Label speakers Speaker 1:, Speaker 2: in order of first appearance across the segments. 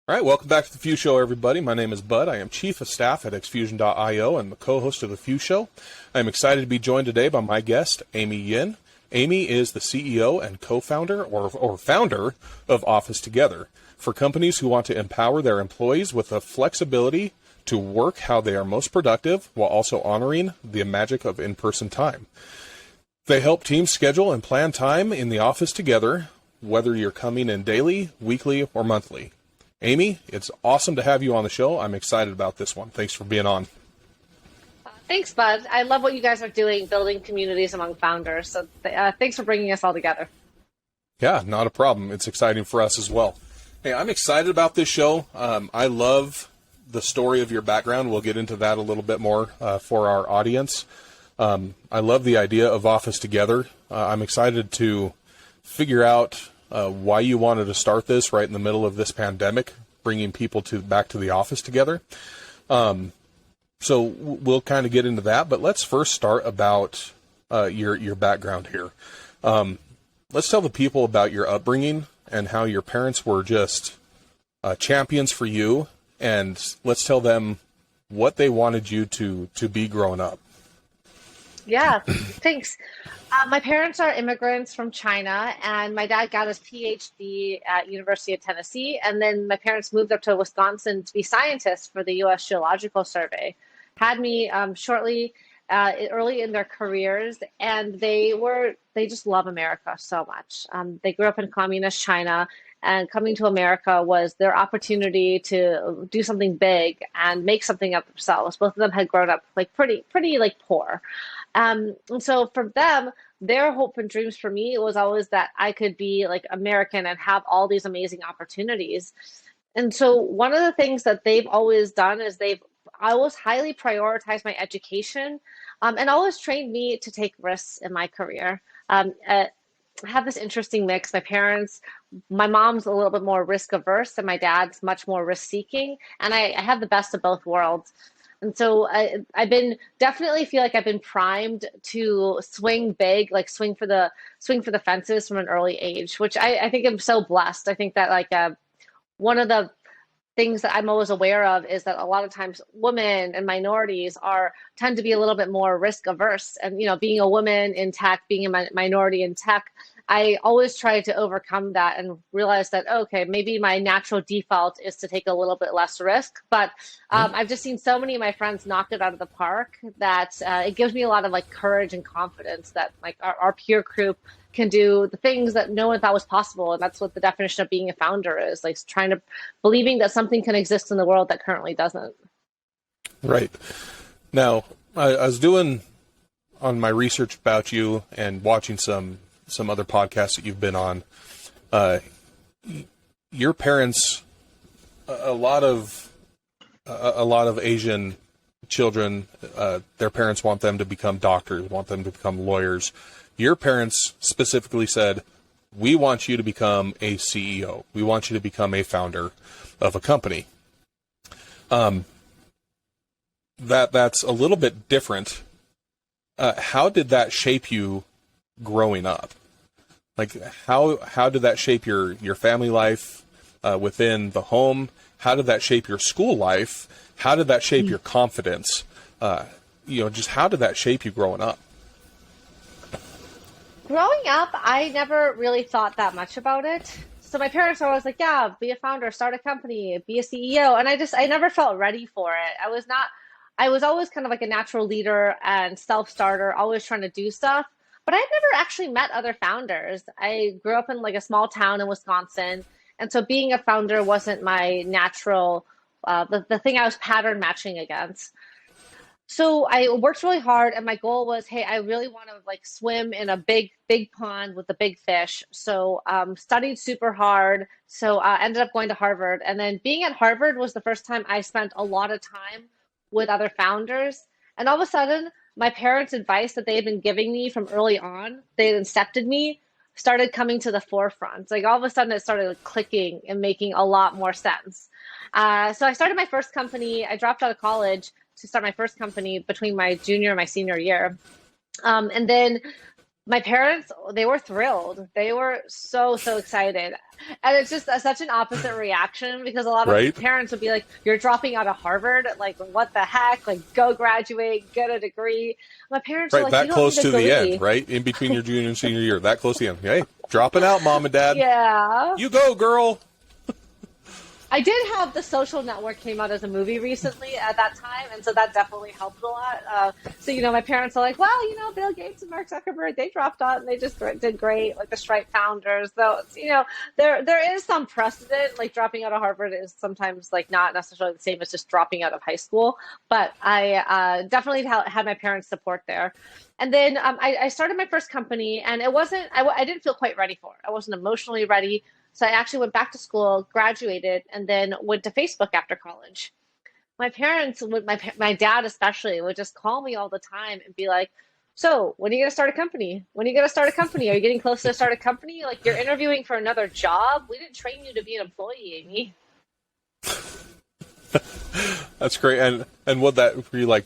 Speaker 1: All right, welcome back to the Few Show, everybody. My name is Bud. I am Chief of Staff at Xfusion.io and the co-host of the Few Show. I'm excited to be joined today by my guest, Amy Yin. Amy is the CEO and co-founder or founder of OfficeTogether for companies who want to empower their employees with the flexibility to work how they are most productive while also honoring the magic of in-person time. They help teams schedule and plan time in the office together, whether you're coming in daily, weekly, or monthly. Amy, it's awesome to have you on the show. I'm excited about this one. Thanks for being on.
Speaker 2: Thanks, Bud. I love what you guys are doing, building communities among founders. So thanks for bringing us all together.
Speaker 1: Yeah, not a problem. It's exciting for us as well. Hey, I'm excited about this show. I love the story of your background. We'll get into that a little bit more for our audience. I love the idea of OfficeTogether. I'm excited to figure out why you wanted to start this right in the middle of this pandemic, bringing people back to the office together. So we'll kind of get into that, but let's first start about your background here. Let's tell the people about your upbringing and how your parents were just champions for you, and let's tell them what they wanted you to be growing up.
Speaker 2: Yeah, thanks. My parents are immigrants from China, and my dad got his PhD at University of Tennessee, and then my parents moved up to Wisconsin to be scientists for the U.S. Geological Survey. Had me early in their careers, and they just love America so much. They grew up in communist China, and coming to America was their opportunity to do something big and make something of themselves. Both of them had grown up like pretty like poor. And so for them, their hope and dreams for me was always that I could be like American and have all these amazing opportunities. And so one of the things that they've always done is they've always highly prioritized my education, and always trained me to take risks in my career. I have this interesting mix. My mom's a little bit more risk averse and my dad's much more risk seeking. And I have the best of both worlds. And so I've been definitely feel like I've been primed to swing big, like swing for the fences from an early age, which I think I'm so blessed. I think that one of the things that I'm always aware of is that a lot of times women and minorities tend to be a little bit more risk averse. And being a woman in tech, being a minority in tech, I always try to overcome that and realize that, okay, maybe my natural default is to take a little bit less risk. But I've just seen so many of my friends knock it out of the park that it gives me a lot of courage and confidence that our peer group can do the things that no one thought was possible. And that's what the definition of being a founder is, believing that something can exist in the world that currently doesn't.
Speaker 1: Right. Now, I was doing on my research about you and watching some other podcasts that you've been on. Your parents, a lot of Asian children, their parents want them to become doctors, want them to become lawyers. Your parents specifically said, we want you to become a CEO. We want you to become a founder of a company. That's a little bit different. How did that shape you growing up? How did that shape your family life within the home? How did that shape your school life? How did that shape your confidence? Just how did that shape you growing up?
Speaker 2: Growing up, I never really thought that much about it. So my parents were always like, yeah, be a founder, start a company, be a CEO. And I never felt ready for it. I was always kind of like a natural leader and self-starter, always trying to do stuff. But I never actually met other founders. I grew up in a small town in Wisconsin. And so being a founder wasn't my natural, the thing I was pattern matching against. So I worked really hard, and my goal was, hey, I really want to swim in a big pond with the big fish. So studied super hard. So ended up going to Harvard, and then being at Harvard was the first time I spent a lot of time with other founders. And all of a sudden, my parents' advice that they had been giving me from early on, they had incepted me, started coming to the forefront. All of a sudden, it started clicking and making a lot more sense. So I started my first company. I dropped out of college to start my first company between my junior and my senior year. And then My parents, they were thrilled. They were so excited. And it's just such an opposite reaction because a lot of
Speaker 1: Right?
Speaker 2: parents would be like, you're dropping out of Harvard? Like, what the heck? Like, go graduate, get a degree. My parents were
Speaker 1: Right,
Speaker 2: like, you
Speaker 1: that
Speaker 2: don't need
Speaker 1: close
Speaker 2: a
Speaker 1: to the end,
Speaker 2: degree.
Speaker 1: right? In between your junior and senior year, that close to the end. Hey, dropping out, mom and dad.
Speaker 2: Yeah.
Speaker 1: You go, girl.
Speaker 2: I did have The Social Network came out as a movie recently at that time, and so that definitely helped a lot. So, my parents are like, well, Bill Gates and Mark Zuckerberg, they dropped out and they just did great, like the Stripe founders. Though, there is some precedent, like dropping out of Harvard is sometimes like not necessarily the same as just dropping out of high school. But I definitely had my parents' support there. And then I started my first company, and I didn't feel quite ready for it. I wasn't emotionally ready. So I actually went back to school, graduated, and then went to Facebook after college. My parents my dad especially would just call me all the time and be like, "So, when are you going to start a company? When are you going to start a company? Are you getting close to start a company? Like you're interviewing for another job? We didn't train you to be an employee, Amy."
Speaker 1: That's great. And what that were you like,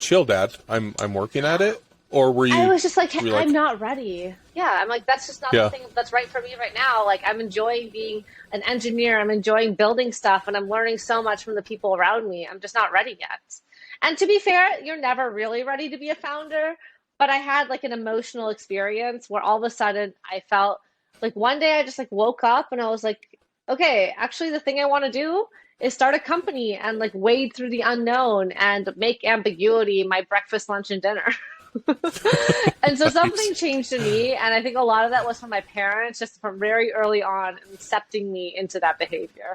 Speaker 1: chill, dad? I'm working at it, or were
Speaker 2: I
Speaker 1: you?
Speaker 2: was just like,
Speaker 1: Were you
Speaker 2: I'm not ready. Yeah, I'm like, that's just not the
Speaker 1: yeah,
Speaker 2: thing that's right for me right now. Like, I'm enjoying being an engineer. I'm enjoying building stuff, and I'm learning so much from the people around me. I'm just not ready yet. And to be fair, you're never really ready to be a founder. But I had like an emotional experience where all of a sudden I felt like one day I just like woke up and I was like, okay, actually, the thing I want to do is start a company and like wade through the unknown and make ambiguity my breakfast, lunch, and dinner. And so
Speaker 1: nice.
Speaker 2: something changed in me, and I think a lot of that was from my parents, just from very early on, accepting me into that behavior.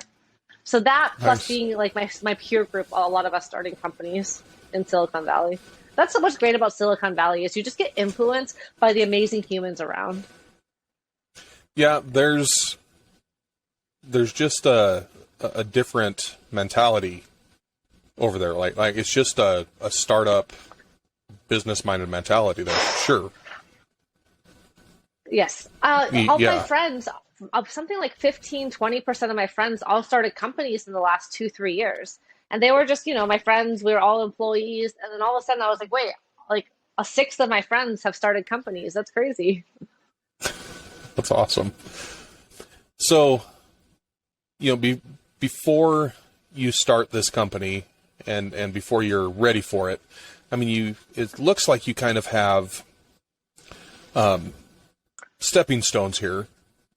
Speaker 2: So that plus
Speaker 1: Nice.
Speaker 2: being like my peer group, a lot of us starting companies in Silicon Valley. That's so what's great about Silicon Valley is you just get influenced by the amazing humans around.
Speaker 1: Yeah, there's just a different mentality over there. Like it's just a startup business minded mentality there. Sure.
Speaker 2: Yes. All my
Speaker 1: Yeah.
Speaker 2: friends, something like 15-20% of my friends all started companies in the last 2-3 years. And they were just, my friends, we were all employees. And then all of a sudden I was like, wait, like a sixth of my friends have started companies. That's crazy.
Speaker 1: That's awesome. So, before you start this company and before you're ready for it, I mean, it looks like you kind of have stepping stones here,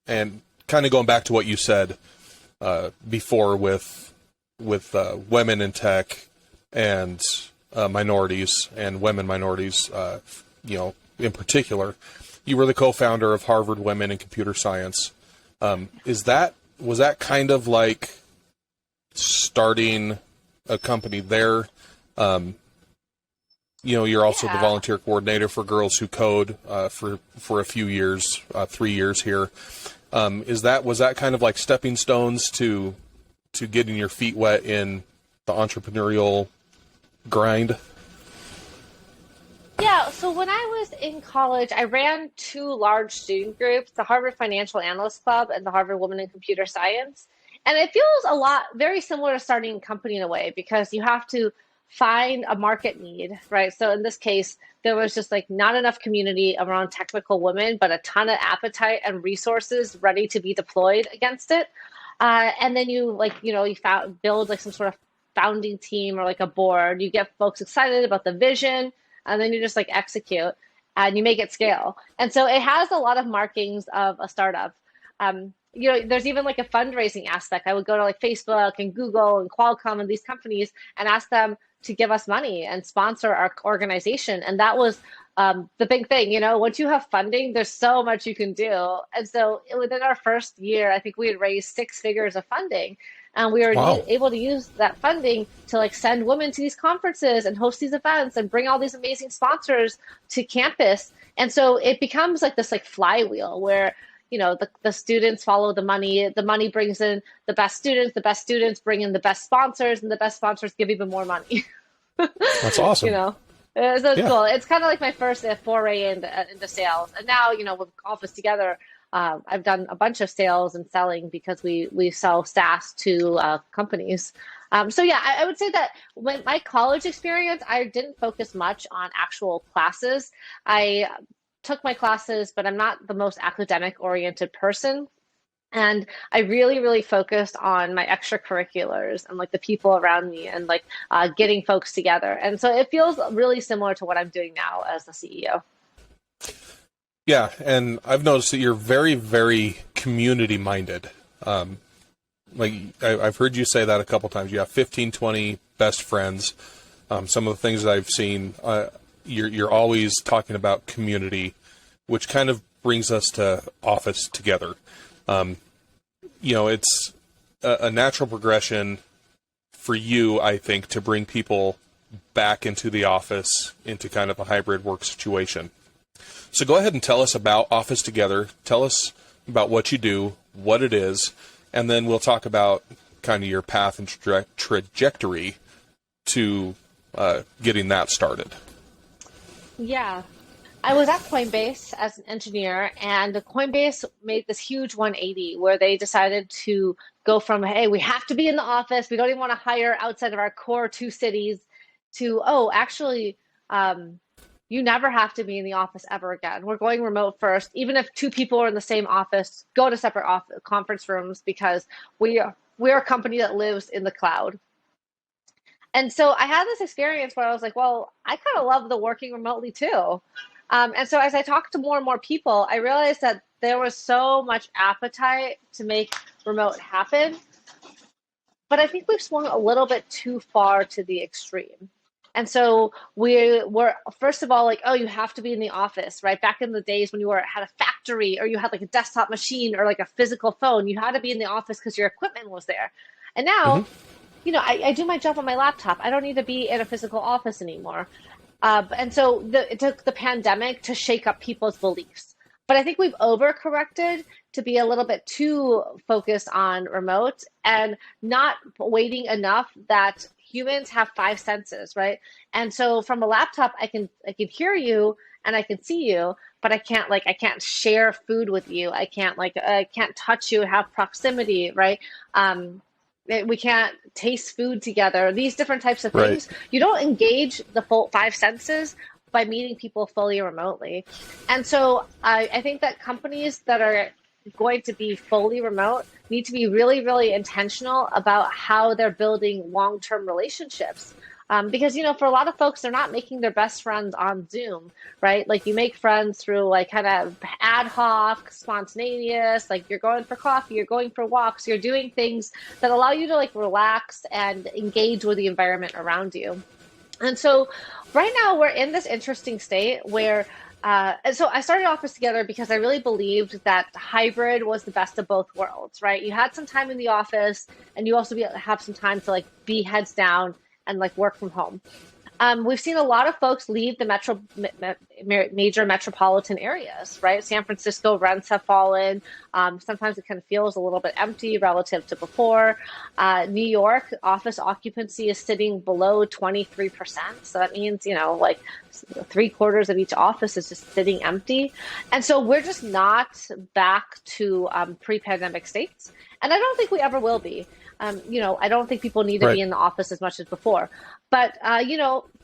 Speaker 1: and kind of going back to what you said before with women in tech and minorities and women minorities, in particular. You were the co-founder of Harvard Women in Computer Science. Was that kind of like starting a company there? You're also the
Speaker 2: Yeah.
Speaker 1: volunteer coordinator for Girls Who Code for a few years, 3 years here. Was that kind of like stepping stones to getting your feet wet in the entrepreneurial grind?
Speaker 2: Yeah, so when I was in college, I ran two large student groups, the Harvard Financial Analyst Club and the Harvard Women in Computer Science. And it feels a lot very similar to starting a company in a way because you have to find a market need, right? So in this case, there was just like not enough community around technical women, but a ton of appetite and resources ready to be deployed against it. And then build like some sort of founding team or like a board. You get folks excited about the vision, and then you just like execute and you make it scale. And so it has a lot of markings of a startup. There's even like a fundraising aspect. I would go to like Facebook and Google and Qualcomm and these companies and ask them to give us money and sponsor our organization. And that was the big thing. Once you have funding, there's so much you can do. And so within our first year, I think we had raised 6 figures of funding. And we were
Speaker 1: Wow.
Speaker 2: able to use that funding to like send women to these conferences and host these events and bring all these amazing sponsors to campus. And so it becomes like this like flywheel where the students follow the money brings in the best students bring in the best sponsors, and the best sponsors give even more money.
Speaker 1: That's awesome.
Speaker 2: So it's
Speaker 1: Yeah.
Speaker 2: cool. It's kind of like my first foray into sales. And now, with OfficeTogether, I've done a bunch of sales and selling because we sell SaaS to companies. So yeah, I would say that when my college experience, I didn't focus much on actual classes. I took my classes, but I'm not the most academic oriented person. And I really, really focused on my extracurriculars and like the people around me and like getting folks together. And so it feels really similar to what I'm doing now as the CEO.
Speaker 1: Yeah, and I've noticed that you're very, very community minded. Like I've heard you say that a couple times. You have 15, 20 best friends. Some of the things that I've seen, you're always talking about community, which kind of brings us to Office Together. It's a natural progression for you, I think, to bring people back into the office, into kind of a hybrid work situation. So go ahead and tell us about Office Together. Tell us about what you do, what it is, and then we'll talk about kind of your path and trajectory to getting that started.
Speaker 2: Yeah. I was at Coinbase as an engineer, and Coinbase made this huge 180 where they decided to go from, hey, we have to be in the office, we don't even want to hire outside of our core 2 cities, to, oh, actually, you never have to be in the office ever again. We're going remote first. Even if 2 people are in the same office, go to separate conference rooms because we're a company that lives in the cloud. And so I had this experience where I was like, well, I kind of love the working remotely too. And so as I talked to more and more people, I realized that there was so much appetite to make remote happen. But I think we've swung a little bit too far to the extreme. And so we were, first of all, like, oh, you have to be in the office, right? Back in the days when you had a factory or you had like a desktop machine or like a physical phone, you had to be in the office because your equipment was there. And now, I do my job on my laptop. I don't need to be in a physical office anymore. And so it took the pandemic to shake up people's beliefs. But I think we've overcorrected to be a little bit too focused on remote and not waiting enough that humans have 5 senses, right? And so from a laptop, I can hear you and I can see you, but I can't share food with you. I can't touch you, have proximity, right? We can't taste food together. These different types of things. Right. You don't engage the full 5 senses by meeting people fully remotely. And so I think that companies that are going to be fully remote need to be really, really intentional about how they're building long-term relationships. Because, for a lot of folks, they're not making their best friends on Zoom, right? Like you make friends through like kind of ad hoc, spontaneous, like you're going for coffee, you're going for walks, you're doing things that allow you to like relax and engage with the environment around you. And so right now we're in this interesting state where and so I started Office Together because I really believed that hybrid was the best of both worlds, right? You had some time in the office and you also have some time to like be heads down and like work from home. We've seen a lot of folks leave the major metropolitan areas, right? San Francisco rents have fallen. Sometimes it kind of feels a little bit empty relative to before. New York office occupancy is sitting below 23%. So that means, like 3/4 of each office is just sitting empty. And so we're just not back to pre-pandemic states. And I don't think we ever will be. I don't think people need to be in the office as much as before. But,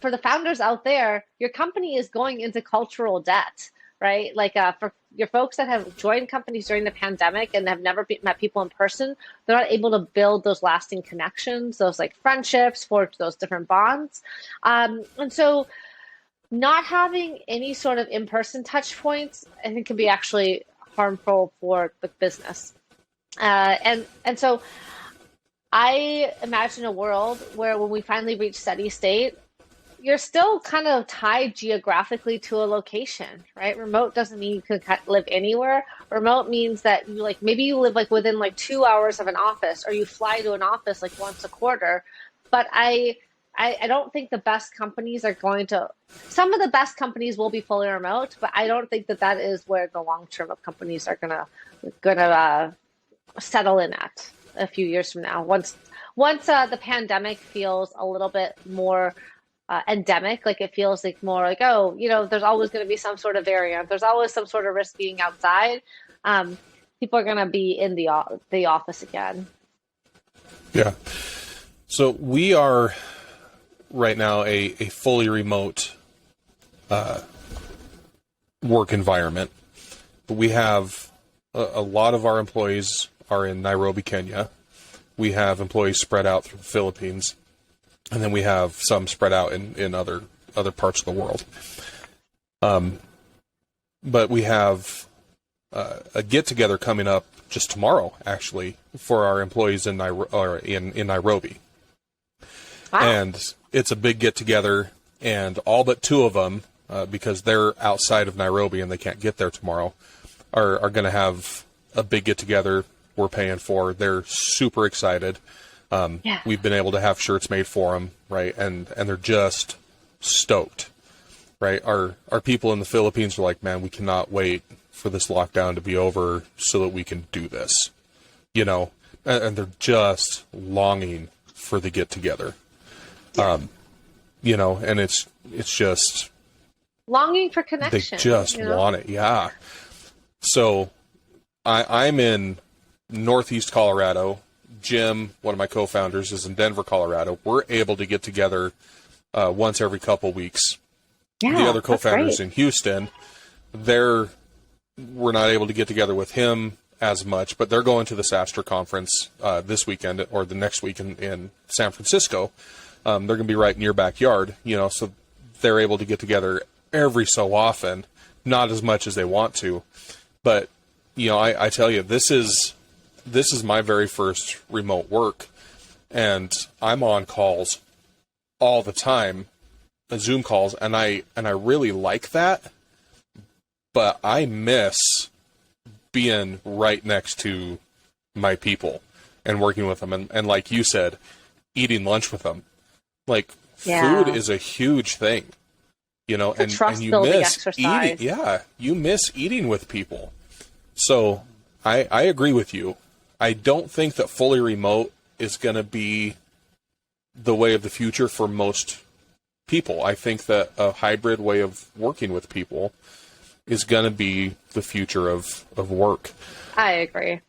Speaker 2: for the founders out there, your company is going into cultural debt, right? Like for your folks that have joined companies during the pandemic and have never met people in person, they're not able to build those lasting connections, those like friendships, forge those different bonds. And so not having any sort of in-person touch points, I think can be actually harmful for the business. And so I imagine a world where when we finally reach steady state, you're still kind of tied geographically to a location, right? Remote doesn't mean you can live anywhere. Remote means that maybe you live like within like 2 hours of an office, or you fly to an office like once a quarter. But I don't think the best companies are going to. Some of the best companies will be fully remote, but I don't think that is where the long term of companies are gonna settle in at a few years from now. Once the pandemic feels a little bit more endemic, like it feels like more like, there's always going to be some sort of variant. There's always some sort of risk being outside. People are going to be in the office again.
Speaker 1: Yeah. So we are right now a fully remote work environment. But we have a lot of our employees are in Nairobi, Kenya. We have employees spread out through the Philippines, and then we have some spread out in other parts of the world. But we have a get-together coming up just tomorrow, actually, for our employees in Nairobi.
Speaker 2: Wow.
Speaker 1: And it's a big get-together, and all but two of them, because they're outside of Nairobi and they can't get there tomorrow, are going to have a big get-together we're paying for. They're super excited. We've been able to have shirts made for them, right? And they're just stoked, right? Our people in the Philippines are like, man, we cannot wait for this lockdown to be over so that we can do this, you know? And they're just longing for the get-together. You know, and it's just
Speaker 2: longing for connection.
Speaker 1: They just want it, yeah. So I'm in Northeast Colorado. Jim, one of my co-founders, is in Denver, Colorado. We're able to get together once every couple weeks.
Speaker 2: Yeah,
Speaker 1: the other co-founders in Houston, we're not able to get together with him as much, but they're going to the SASTR conference this weekend or the next week in San Francisco. They're going to be right in your backyard, you know, so they're able to get together every so often, not as much as they want to. But, you know, I tell you, this is my very first remote work, and I'm on calls all the time, Zoom calls, and I really like that, but I miss being right next to my people and working with them, and like you said, eating lunch with them. Like, food is a huge thing, you know, and you miss eating. Yeah, you miss eating with people. So I agree with you. I don't think that fully remote is going to be the way of the future for most people. I think that a hybrid way of working with people is going to be the future of work.
Speaker 2: I agree.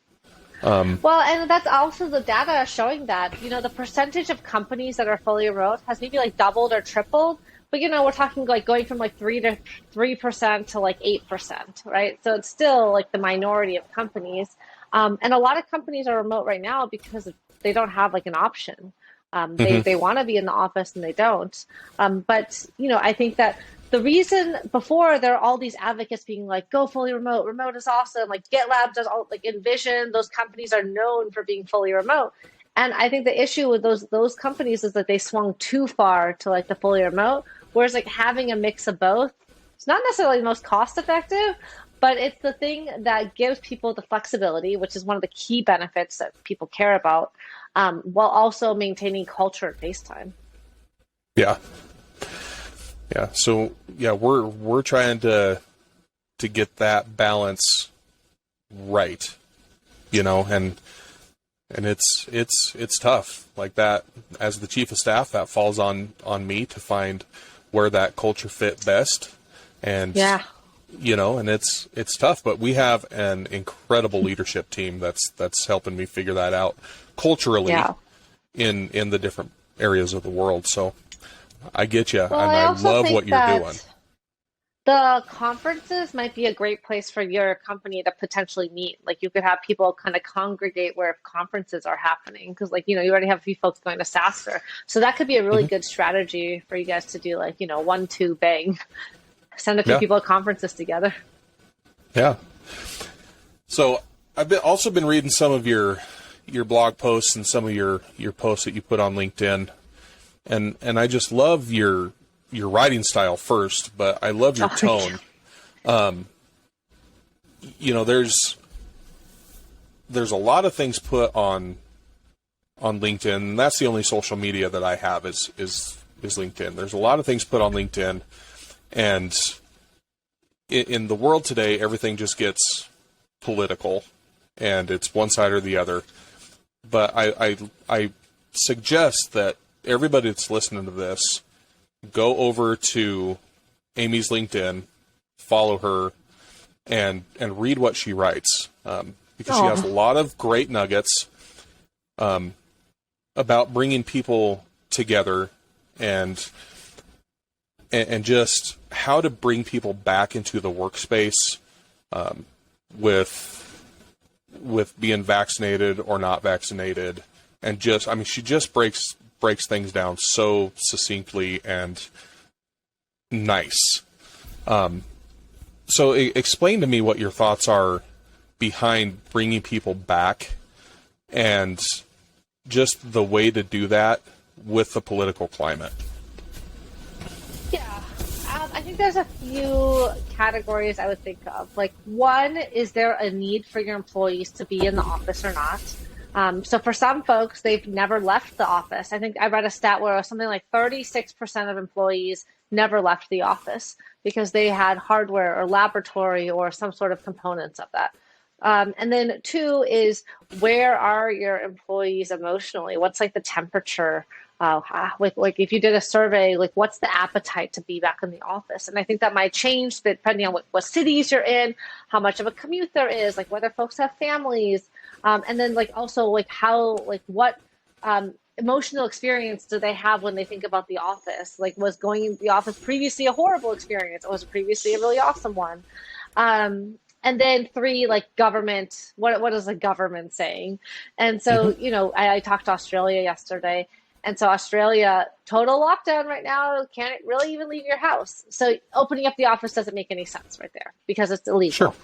Speaker 2: Well, and that's also the data showing that, you know, the percentage of companies that are fully remote has maybe like doubled or tripled. But, you know, we're talking like going from like 3% to like 8%, right? So it's still like the minority of companies. And a lot of companies are remote right now because they don't have like an option. They want to be in the office and they don't. But, you know, I think that the reason before there are all these advocates being like, go fully remote, remote is awesome. Like GitLab does all, like Envision, those companies are known for being fully remote. And I think the issue with those companies is that they swung too far to like the fully remote, whereas like having a mix of both, it's not necessarily the most cost effective, but it's the thing that gives people the flexibility, which is one of the key benefits that people care about, while also maintaining culture and face time.
Speaker 1: Yeah. Yeah. So yeah, we're trying to get that balance right, you know, and it's tough like that. As the chief of staff, that falls on me to find where that culture fit best. And you know, and it's tough, but we have an incredible leadership team that's helping me figure that out culturally in the different areas of the world. So I get you,
Speaker 2: well,
Speaker 1: and I love what you're doing.
Speaker 2: The conferences might be a great place for your company to potentially meet. Like you could have people kind of congregate where conferences are happening because, like, you know, you already have a few folks going to SASTR. So that could be a really good strategy for you guys to do, like, you know, 1-2 bang. Send a few people at conferences together. Yeah.
Speaker 1: So I've also been reading some of your blog posts and some of your posts that you put on LinkedIn. And I just love your writing style first, but I love your tone. You know, there's a lot of things put on LinkedIn, and that's the only social media that I have is LinkedIn. There's a lot of things put on LinkedIn, and in the world today, everything just gets political, and it's one side or the other. But I suggest that everybody that's listening to this go over to Amy's LinkedIn, follow her, and read what she writes, because she has a lot of great nuggets about bringing people together and and just how to bring people back into the workspace with being vaccinated or not vaccinated, and just, I mean, she just breaks things down so succinctly and nice. So explain to me what your thoughts are behind bringing people back, and just the way to do that with the political climate.
Speaker 2: Yeah, I think there's a few categories I would think of. Like, one, is there a need for your employees to be in the office or not? So for some folks, they've never left the office. I think I read a stat where something like 36% of employees never left the office because they had hardware or laboratory or some sort of components of that. And then two is, where are your employees emotionally? What's like the temperature? Like if you did a survey, like what's the appetite to be back in the office? And I think that might change depending on what cities you're in, how much of a commute there is, like whether folks have families, and then like also like how, like what emotional experience do they have when they think about the office? Like, was going to the office previously a horrible experience, or was it previously a really awesome one? And then three, like government, what is the government saying? And so, you know, I talked to Australia yesterday. And so Australia, total lockdown right now, can't really even leave your house. So opening up the office doesn't make any sense right there because it's illegal.
Speaker 1: Sure.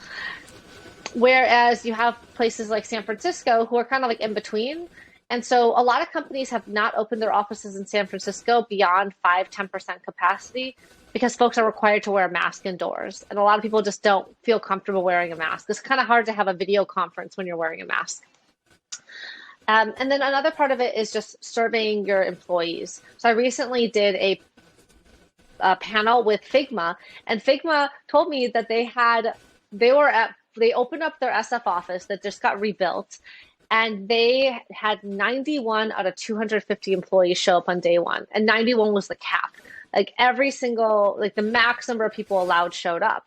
Speaker 2: Whereas you have places like San Francisco who are kind of like in between. And so a lot of companies have not opened their offices in San Francisco beyond 5-10% capacity because folks are required to wear a mask indoors. And a lot of people just don't feel comfortable wearing a mask. It's kind of hard to have a video conference when you're wearing a mask. And then another part of it is just surveying your employees. So I recently did a panel with Figma, and Figma told me that they opened up their SF office that just got rebuilt, and they had 91 out of 250 employees show up on day one, and 91 was the cap. Like every single, like the max number of people allowed showed up.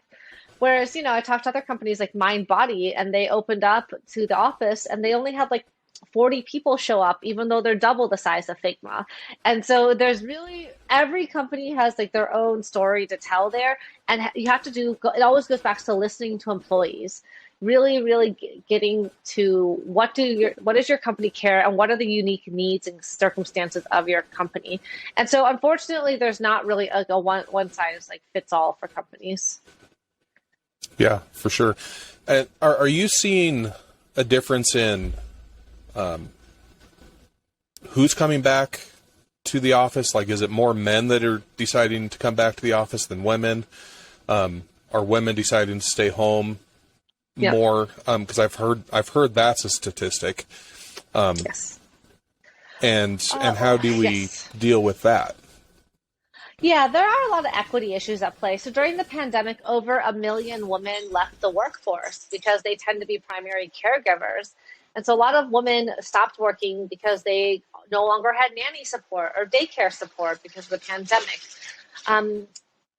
Speaker 2: Whereas, you know, I talked to other companies like MindBody, and they opened up to the office and they only had like 40 people show up, even though they're double the size of Figma. And so there's really, every company has like their own story to tell there. And you have to do, it always goes back to listening to employees, really getting to what does your company care, and what are the unique needs and circumstances of your company. And so unfortunately, there's not really a one size like fits all for companies.
Speaker 1: Yeah, for sure. And are you seeing a difference in who's coming back to the office? Like, is it more men that are deciding to come back to the office than women? Are women deciding to stay home more? Because I've heard that's a statistic.
Speaker 2: Yes.
Speaker 1: And how do we deal with that?
Speaker 2: Yeah, there are a lot of equity issues at play. So during the pandemic, over 1 million women left the workforce because they tend to be primary caregivers. And so a lot of women stopped working because they no longer had nanny support or daycare support because of the pandemic.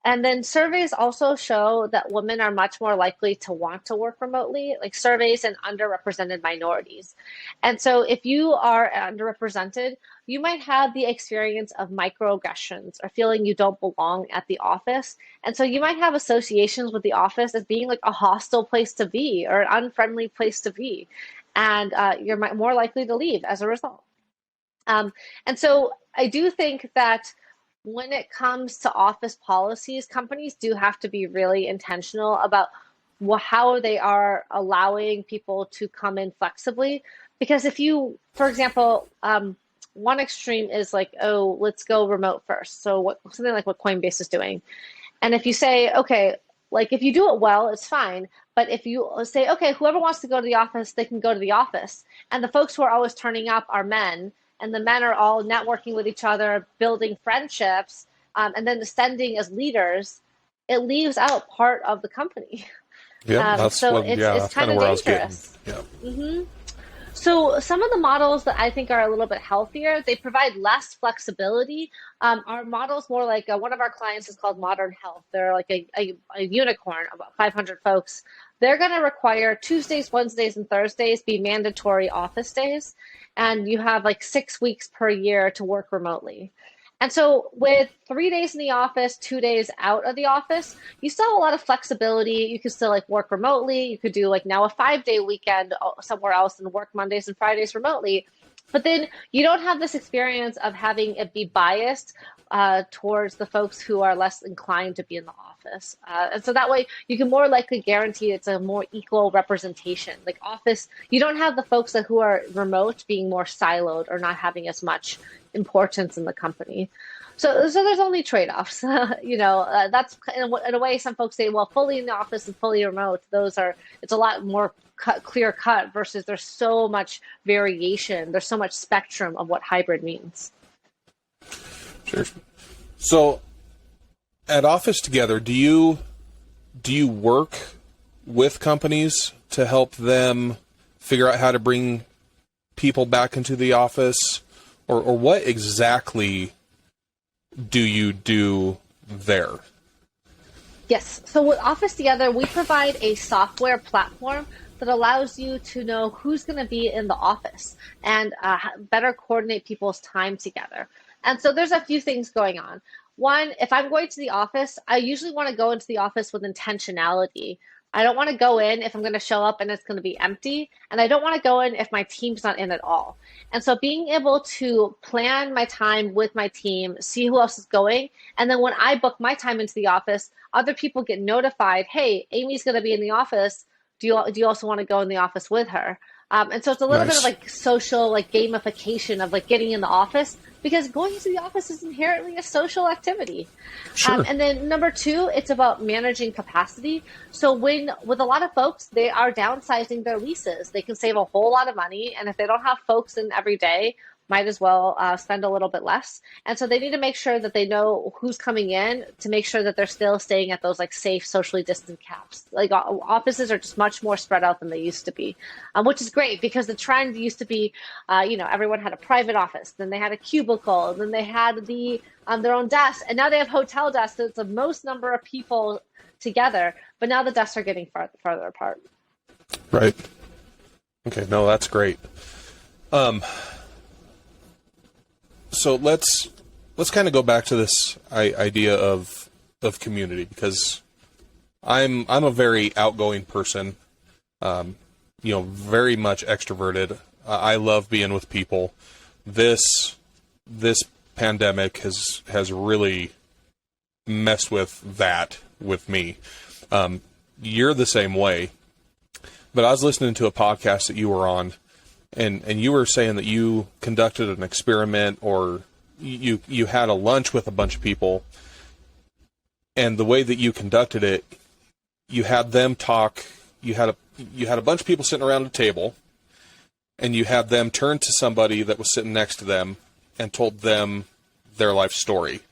Speaker 2: And then surveys also show that women are much more likely to want to work remotely, like surveys in underrepresented minorities. And so if you are underrepresented, you might have the experience of microaggressions or feeling you don't belong at the office. And so you might have associations with the office as being like a hostile place to be or an unfriendly place to be. And you're more likely to leave as a result. And so I do think that when it comes to office policies, companies do have to be really intentional about how they are allowing people to come in flexibly. Because if you, for example, one extreme is like, oh, let's go remote first. So something like what Coinbase is doing. And if you say, okay, like if you do it well, it's fine. But if you say, okay, whoever wants to go to the office, they can go to the office. And the folks who are always turning up are men, and the men are all networking with each other, building friendships, and then ascending as leaders, it leaves out part of the company.
Speaker 1: Yeah, that's
Speaker 2: kind of
Speaker 1: where I was
Speaker 2: dangerous.
Speaker 1: getting. Yeah.
Speaker 2: Mm-hmm. So some of the models that I think are a little bit healthier, they provide less flexibility. Our models more like one of our clients is called Modern Health. They're like a unicorn, about 500 folks. They're going to require Tuesdays, Wednesdays, and Thursdays be mandatory office days. And you have like 6 weeks per year to work remotely. And so with 3 days in the office, 2 days out of the office, you still have a lot of flexibility. You can still like work remotely. You could do like now a 5 day weekend somewhere else and work Mondays and Fridays remotely. But then you don't have this experience of having it be biased towards the folks who are less inclined to be in the office. And so that way you can more likely guarantee it's a more equal representation. Like office, you don't have the folks who are remote being more siloed or not having as much importance in the company. So there's only trade-offs. That's in a way some folks say, well, fully in the office and fully remote, it's a lot more clear cut versus there's so much variation. There's so much spectrum of what hybrid means.
Speaker 1: Sure. So at OfficeTogether, do you work with companies to help them figure out how to bring people back into the office? Or what exactly do you do there?
Speaker 2: Yes. So with OfficeTogether, we provide a software platform that allows you to know who's going to be in the office and better coordinate people's time together. And so there's a few things going on. One, if I'm going to the office, I usually want to go into the office with intentionality. I don't want to go in if I'm going to show up and it's going to be empty. And I don't want to go in if my team's not in at all. And so being able to plan my time with my team, see who else is going. And then when I book my time into the office, other people get notified, hey, Amy's going to be in the office. Do you also want to go in the office with her? And so it's a little bit of like social like gamification of like getting in the office, because going to the office is inherently a social activity.
Speaker 1: Sure.
Speaker 2: And then number two, it's about managing capacity. So with a lot of folks, they are downsizing their leases. They can save a whole lot of money. And if they don't have folks in every day, might as well spend a little bit less. And so they need to make sure that they know who's coming in to make sure that they're still staying at those like safe, socially distant caps. Like offices are just much more spread out than they used to be, which is great because the trend used to be, everyone had a private office, then they had a cubicle, then they had their own desk, and now they have hotel desks. So it's the most number of people together, but now the desks are getting farther apart.
Speaker 1: Right. Okay. No, that's great. So let's kind of go back to this idea of community, because I'm a very outgoing person, very much extroverted. I love being with people. This pandemic has really messed with that with me. You're the same way, but I was listening to a podcast that you were on. And you were saying that you conducted an experiment, or you had a lunch with a bunch of people, and the way that you conducted it, you had them talk. You had a bunch of people sitting around a table, and you had them turn to somebody that was sitting next to them and told them their life story,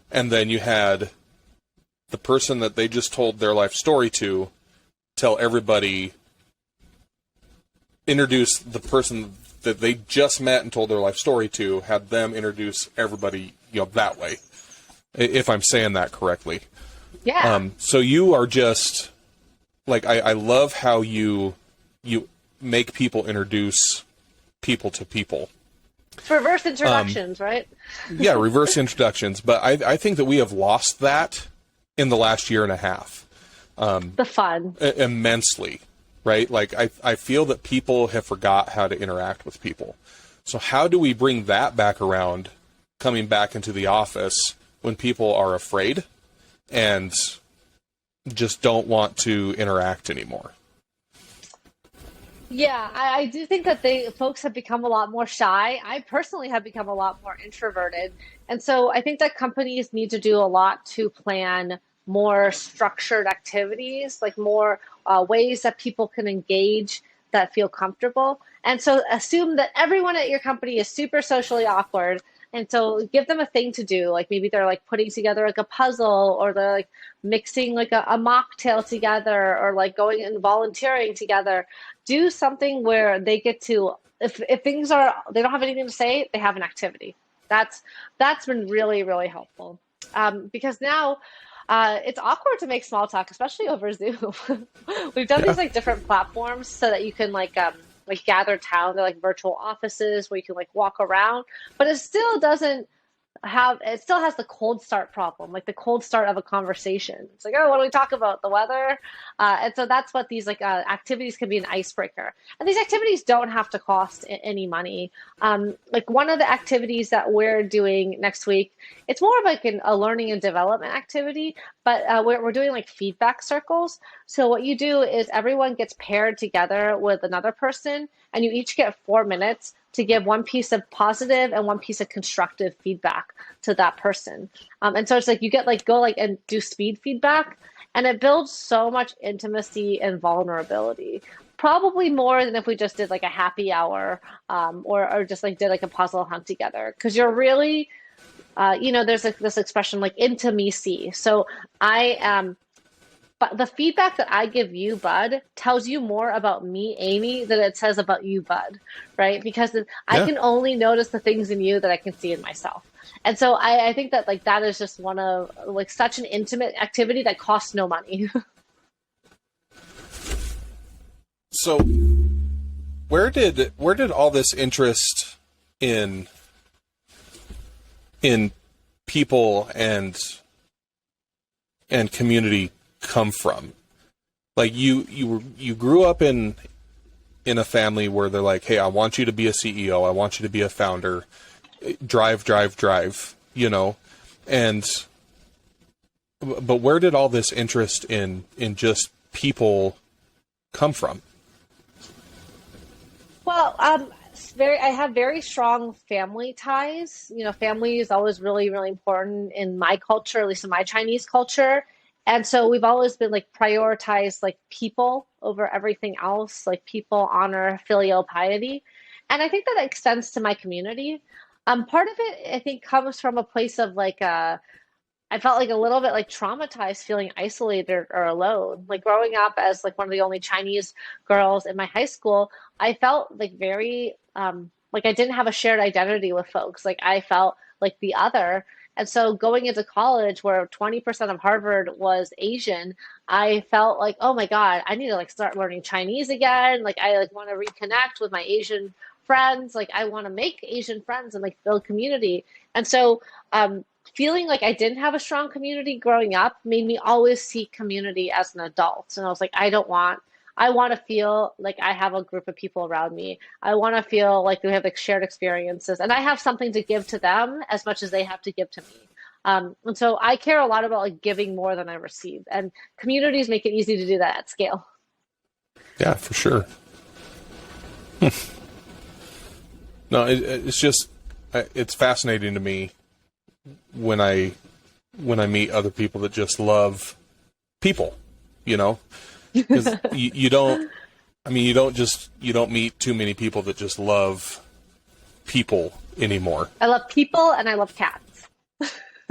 Speaker 1: and then you had the person that they just told their life story to tell everybody. Introduce the person that they just met and told their life story to, had them introduce everybody, that way, if I'm saying that correctly.
Speaker 2: Yeah.
Speaker 1: So you are just, like, I love how you make people introduce people to people.
Speaker 2: Reverse introductions, right?
Speaker 1: Yeah, reverse introductions. But I think that we have lost that in the last year and a half.
Speaker 2: The fun.
Speaker 1: Immensely. Right? Like, I feel that people have forgot how to interact with people. So how do we bring that back around, coming back into the office when people are afraid and just don't want to interact anymore?
Speaker 2: Yeah, I do think that folks have become a lot more shy. I personally have become a lot more introverted. And so I think that companies need to do a lot to plan more structured activities, like more ways that people can engage that feel comfortable. And so assume that everyone at your company is super socially awkward. And so give them a thing to do. Like maybe they're like putting together like a puzzle, or they're like mixing like a mocktail together, or like going and volunteering together. Do something where they get to, if things are, they don't have anything to say, they have an activity. That's been really, really helpful. Because now, it's awkward to make small talk, especially over Zoom. We've done these like different platforms so that you can like gather town. They're like virtual offices where you can like walk around, but it still doesn't it still has the cold start problem, like the cold start of a conversation. It's like, oh, what do we talk about? The weather. And so that's what these like activities can be an icebreaker. And these activities don't have to cost any money. Like one of the activities that we're doing next week, it's more of like a learning and development activity, but we're doing like feedback circles. So what you do is everyone gets paired together with another person, and you each get 4 minutes to give one piece of positive and one piece of constructive feedback to that person. And so it's like you get like go like and do speed feedback, and it builds so much intimacy and vulnerability. Probably more than if we just did like a happy hour, or just like did like a puzzle hunt together, because you're really there's like this expression like intimacy. So I am. But the feedback that I give you, Bud, tells you more about me, Amy, than it says about you, Bud, right? Because I can only notice the things in you that I can see in myself. And so I think that like that is just one of like such an intimate activity that costs no money.
Speaker 1: So where did all this interest in people and community come from? Like you grew up in a family where they're like, hey, I want you to be a CEO, I want you to be a founder, drive, and but where did all this interest in just people come from?
Speaker 2: Well, I have very strong family ties. Family is always really, really important in my culture, at least in my Chinese culture. And so we've always been like prioritized like people over everything else, like people, honor, filial piety. And I think that extends to my community. Part of it, I think, comes from a place of like I felt like a little bit like traumatized, feeling isolated or alone. Like growing up as like one of the only Chinese girls in my high school, I felt like very like I didn't have a shared identity with folks. Like I felt like the other. And so going into college where 20% of Harvard was Asian, I felt like, oh my God, I need to like start learning Chinese again. Like I like want to reconnect with my Asian friends. Like I want to make Asian friends and like build community. And so feeling like I didn't have a strong community growing up made me always seek community as an adult. And I was like, I want to feel like I have a group of people around me. I want to feel like we have like shared experiences, and I have something to give to them as much as they have to give to me. And so I care a lot about like giving more than I receive, and communities make it easy to do that at scale.
Speaker 1: Yeah, for sure. No, it's just it's fascinating to me when I meet other people that just love people, because you don't meet too many people that just love people anymore.
Speaker 2: I love people and I love cats.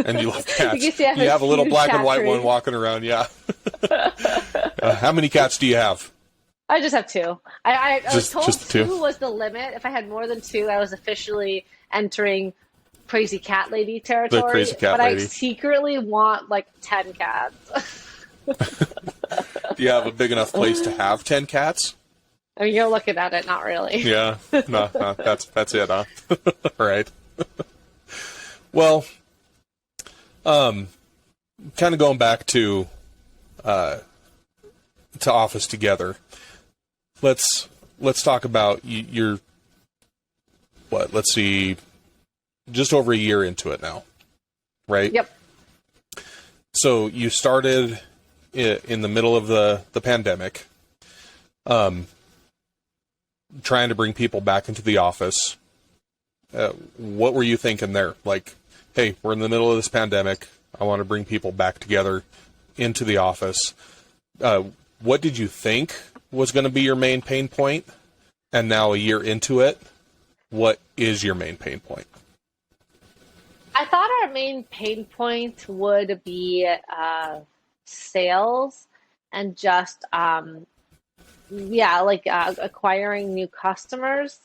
Speaker 1: And you love cats.
Speaker 2: You
Speaker 1: have a little black and white
Speaker 2: tree.
Speaker 1: one walking around. Yeah. How many cats do you have?
Speaker 2: I just have two. I was told
Speaker 1: just two
Speaker 2: was the limit. If I had more than two, I was officially entering crazy cat lady territory.
Speaker 1: The crazy cat
Speaker 2: lady.
Speaker 1: I
Speaker 2: secretly want like 10 cats.
Speaker 1: Do you have a big enough place to have 10 cats?
Speaker 2: I mean, you're looking at it, not really.
Speaker 1: Yeah, no, that's it, huh? Right. Well, kind of going back to Office Together. Let's talk about your let's see, just over a year into it now, right?
Speaker 2: Yep.
Speaker 1: So you started in the middle of the pandemic, trying to bring people back into the office. What were you thinking there? Like, hey, we're in the middle of this pandemic. I want to bring people back together into the office. What did you think was going to be your main pain point? And now a year into it, what is your main pain point?
Speaker 2: I thought our main pain point would be sales and just acquiring new customers.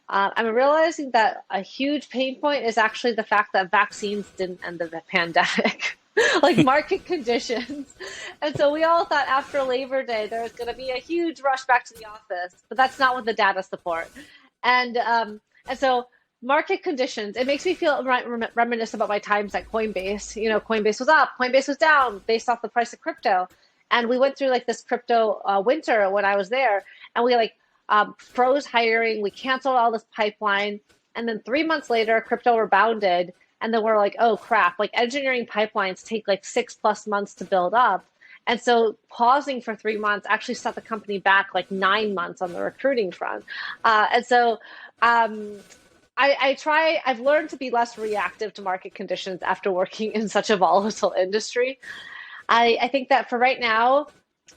Speaker 2: I'm realizing that a huge pain point is actually the fact that vaccines didn't end the pandemic, like market conditions. And so we all thought after Labor Day there was going to be a huge rush back to the office, but that's not what the data support. And so market conditions. It makes me feel reminisce about my times at Coinbase. Coinbase was up, Coinbase was down based off the price of crypto. And we went through like this crypto winter when I was there, and we like froze hiring, we canceled all this pipeline. And then 3 months later, crypto rebounded. And then we're like, oh crap, like engineering pipelines take like 6+ months to build up. And so pausing for 3 months actually set the company back like 9 months on the recruiting front. And so I've learned to be less reactive to market conditions after working in such a volatile industry. I think that for right now,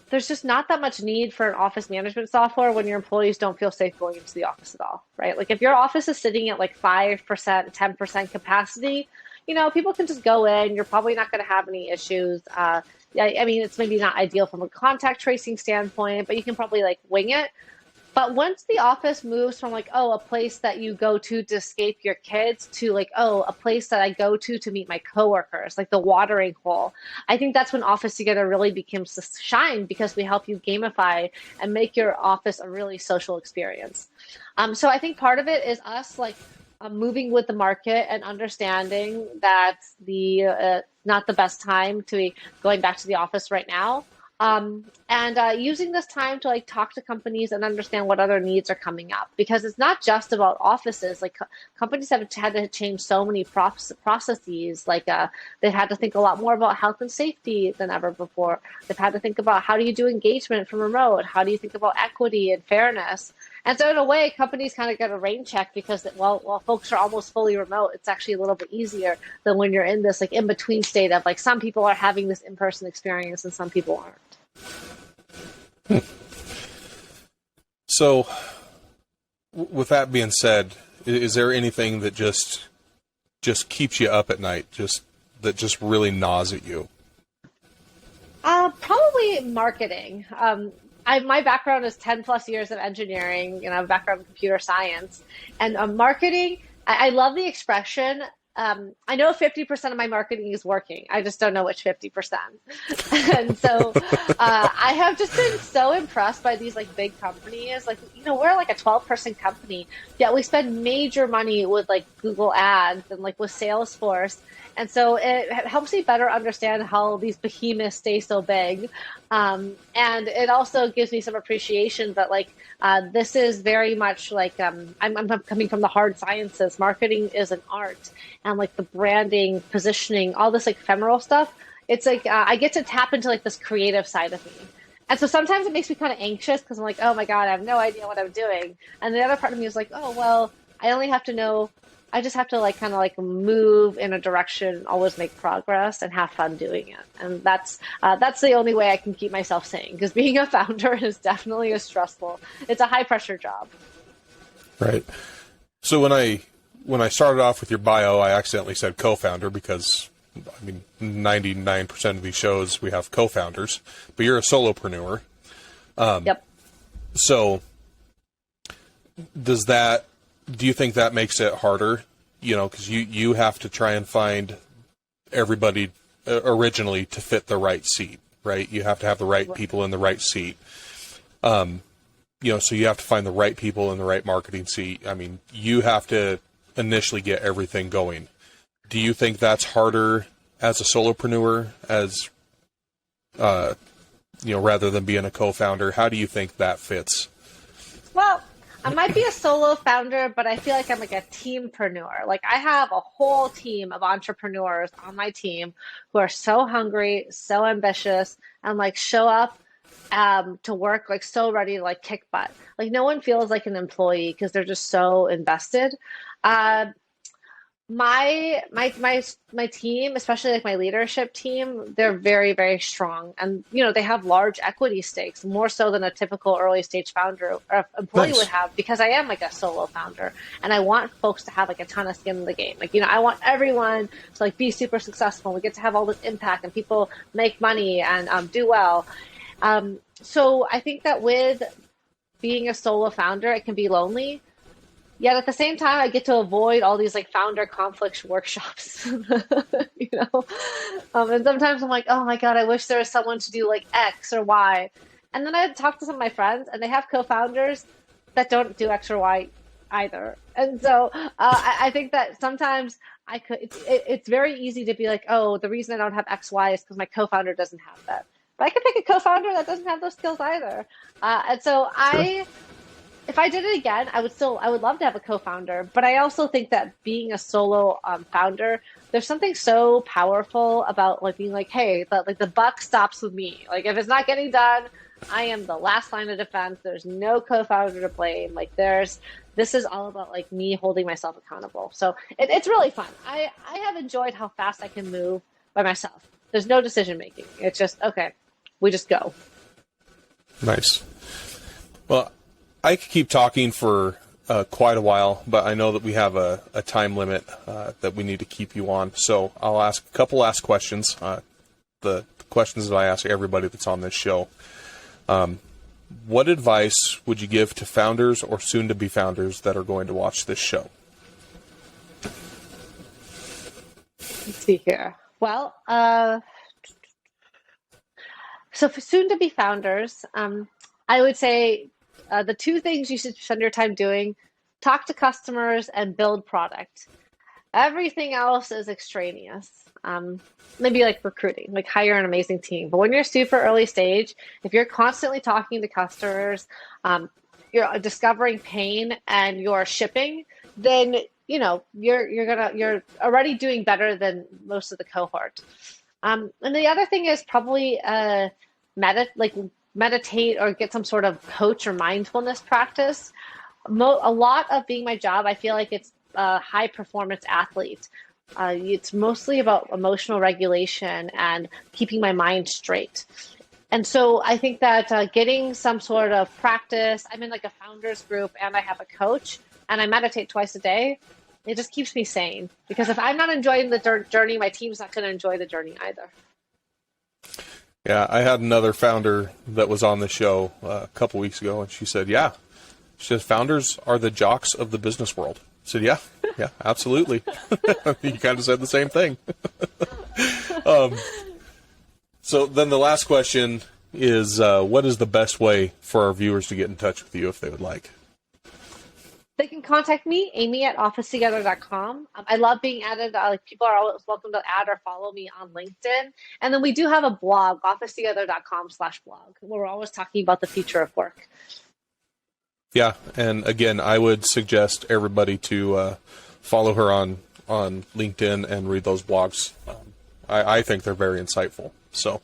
Speaker 2: there's just not that much need for an office management software when your employees don't feel safe going into the office at all, right? Like if your office is sitting at like 5%, 10% capacity, people can just go in. You're probably not going to have any issues. I mean, it's maybe not ideal from a contact tracing standpoint, but you can probably like wing it. But once the office moves from like, oh, a place that you go to escape your kids to like, oh, a place that I go to meet my coworkers, like the watering hole, I think that's when Office Together really becomes to shine, because we help you gamify and make your office a really social experience. So I think part of it is us like moving with the market and understanding that the not the best time to be going back to the office right now. And using this time to like talk to companies and understand what other needs are coming up, because it's not just about offices. Like companies have had to change so many processes. Like they've had to think a lot more about health and safety than ever before. They've had to think about how do you do engagement from remote? How do you think about equity and fairness? And so in a way, companies kind of get a rain check, because while folks are almost fully remote, it's actually a little bit easier than when you're in this like in between state of like some people are having this in-person experience and some people aren't.
Speaker 1: So, with that being said, is there anything that just keeps you up at night, that just really gnaws at you?
Speaker 2: Probably marketing. My background is 10+ years of engineering, and I have a background in computer science. And marketing, I love the expression. I know 50% of my marketing is working. I just don't know which 50%. And so I have just been so impressed by these like big companies. Like, we're like a 12-person company, yet we spend major money with like Google Ads and like with Salesforce. And so it helps me better understand how these behemoths stay so big. And it also gives me some appreciation that like this is very much like I'm coming from the hard sciences. Marketing is an art, and like the branding, positioning, all this like ephemeral stuff. It's like I get to tap into like this creative side of me. And so sometimes it makes me kind of anxious, because I'm like, oh my God, I have no idea what I'm doing. And the other part of me is like, oh, well, I just have to like kind of like move in a direction, always make progress, and have fun doing it. And that's the only way I can keep myself sane, because being a founder is definitely it's a high pressure job.
Speaker 1: Right. So when I started off with your bio, I accidentally said co-founder, because I mean 99% of these shows we have co-founders, but you're a solopreneur.
Speaker 2: Yep.
Speaker 1: So do you think that makes it harder? Because you have to try and find everybody originally to fit the right seat, right? You have to have the right people in the right seat. So you have to find the right people in the right marketing seat. I mean, you have to initially get everything going. Do you think that's harder as a solopreneur, rather than being a co-founder? How do you think that fits?
Speaker 2: Well, I might be a solo founder, but I feel like I'm like a teampreneur. Like I have a whole team of entrepreneurs on my team who are so hungry, so ambitious, and like show up to work like so ready to like kick butt. Like no one feels like an employee because they're just so invested. My team, especially like my leadership team, they're very, very strong, and they have large equity stakes, more so than a typical early stage founder or employee would have, because I am like a solo founder, and I want folks to have like a ton of skin in the game. Like I want everyone to like be super successful. We get to have all this impact, and people make money and do well. So I think that with being a solo founder, it can be lonely. Yet at the same time, I get to avoid all these like founder conflict workshops, And sometimes I'm like, oh my God, I wish there was someone to do like X or Y. And then I talk to some of my friends, and they have co-founders that don't do X or Y either. And so I think that sometimes it's very easy to be like, oh, the reason I don't have X, Y is because my co-founder doesn't have that. But I could pick a co-founder that doesn't have those skills either. And so
Speaker 1: Sure.
Speaker 2: if I did it again, I would love to have a co-founder, but I also think that being a solo founder, there's something so powerful about like being like, hey, the buck stops with me. Like if it's not getting done, I am the last line of defense. There's no co-founder to blame. This is all about like me holding myself accountable. So it's really fun. I have enjoyed how fast I can move by myself. There's no decision making. It's just, okay, we just go.
Speaker 1: Nice. Well, I could keep talking for quite a while, but I know that we have a time limit that we need to keep you on. So I'll ask a couple last questions, the questions that I ask everybody that's on this show. What advice would you give to founders or soon-to-be founders that are going to watch this show?
Speaker 2: Let's see here. Well, so for soon-to-be founders, I would say the two things you should spend your time doing: talk to customers and build product. Everything else is extraneous. Maybe like recruiting, like hire an amazing team. But when you're super early stage, if you're constantly talking to customers, you're discovering pain and you're shipping, then you're already doing better than most of the cohort. And the other thing is probably meditate or get some sort of coach or mindfulness practice. A lot of being my job, I feel like it's a high performance athlete. It's mostly about emotional regulation and keeping my mind straight. And so I think that getting some sort of practice, I'm in like a founders group and I have a coach and I meditate twice a day. It just keeps me sane, because if I'm not enjoying the journey, my team's not going to enjoy the journey either.
Speaker 1: Yeah, I had another founder that was on the show a couple weeks ago, and she said, she says, founders are the jocks of the business world. I said, yeah, absolutely. You kind of said the same thing. So then the last question is, what is the best way for our viewers to get in touch with you if they would like?
Speaker 2: They can contact me, amy@OfficeTogether.com. I love being added. People are always welcome to add or follow me on LinkedIn. And then we do have a blog, OfficeTogether.com/blog, where we're always talking about the future of work.
Speaker 1: Yeah, and again, I would suggest everybody to follow her on LinkedIn and read those blogs. I think they're very insightful. So,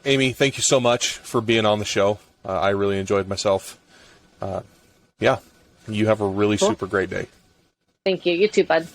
Speaker 1: Amy, thank you so much for being on the show. I really enjoyed myself. You have a really super great day.
Speaker 2: Thank you. You too, bud.